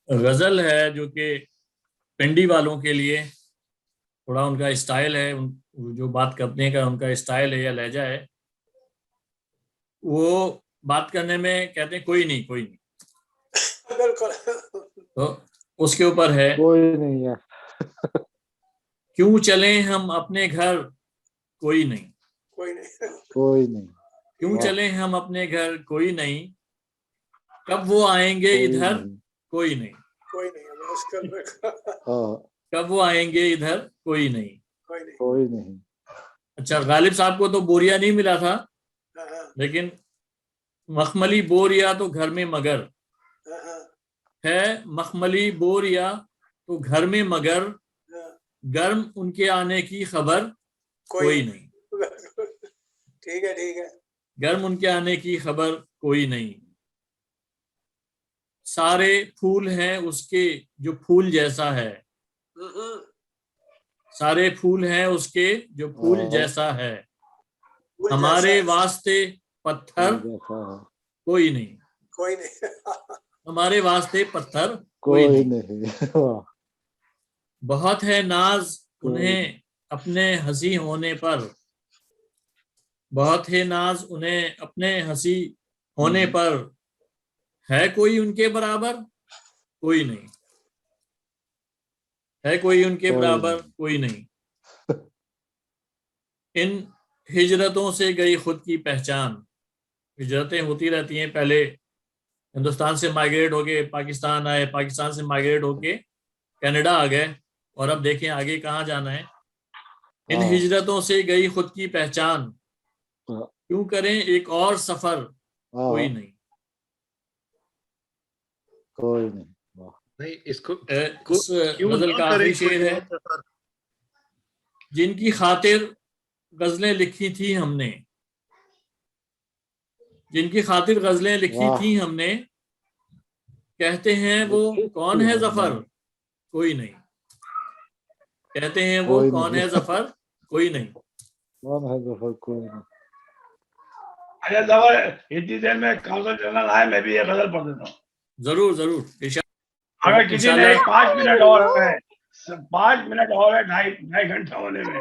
गजल है जो कि पिंडी वालों के लिए थोड़ा उनका स्टाइल है, जो बात करने का उनका स्टाइल है या लहजा है, वो बात करने में कहते हैं कोई नहीं कोई नहीं। बिल्कुल। तो उसके ऊपर है, कोई नहीं है। क्यों चलें हम अपने घर कोई नहीं, कोई नहीं। कोई नहीं। क्यों वाह। चलें हम अपने घर कोई नहीं, कब वो आएंगे कोई इधर नहीं। कोई नहीं, कोई नहीं है मुश्किल में। हाँ, कब वो आएंगे इधर कोई नहीं। कोई नहीं। कोई नहीं। अच्छा, गालिब साहब को तो बोरिया नहीं मिला था, हाँ, हाँ, लेकिन मखमली बोरिया तो घर में मगर हाँ, हाँ, है, मखमली बोरिया तो घर में मगर, हाँ, गर्म उनके आने की खबर कोई नहीं, बिल्कुल। ठीक है, ठीक है। गर्म उनके आने की खबर कोई नहीं। सारे फूल हैं उसके जो फूल जैसा है, सारे फूल हैं उसके जो फूल हाँ, जैसा है, फूल हमारे जैसा है। वास्ते पत्थर जैसा है। कोई नहीं, कोई नहीं। हमारे वास्ते पत्थर कोई नहीं। नहीं। वाह। बहुत है नाज कोई उन्हें अपने हंसी होने पर, बहुत है नाज उन्हें अपने हंसी होने पर, है कोई उनके बराबर कोई नहीं, है कोई उनके कोई बराबर नहीं। कोई नहीं। इन हिजरतों से गई खुद की पहचान, हिजरतें होती रहती हैं, पहले हिंदुस्तान से माइग्रेट होके पाकिस्तान आए, पाकिस्तान से माइग्रेट होके कनाडा आ गए, और अब देखें आगे कहाँ जाना है। इन हाँ, हिजरतों से गई खुद की पहचान, हाँ, क्यों करें एक और सफर कोई हाँ, नहीं। कोई नहीं। वाह। नहीं, इसको इस क्यों गजल ना का करें आखिरी शेर कोई है, और सफर। जिनकी खातिर गजलें लिखी थी हमने, जिनकी खातिर गजलें लिखी वाह। थी हमने, कहते हैं वो लिखी कौन थी है हमने। जफर कोई नहीं, कहते हैं वो कोई कौन नहीं। है जफर कोई नहीं। कौन है जफर? कोई नहीं। अच्छा जफर, इतनी देर में काउंसिल जनरल आए, मैं भी ये गजल पढ़ देता हूँ। जरूर जरूर, अगर किसी ने 5 मिनट और है, 5 मिनट और है, ढाई घंटा होने में।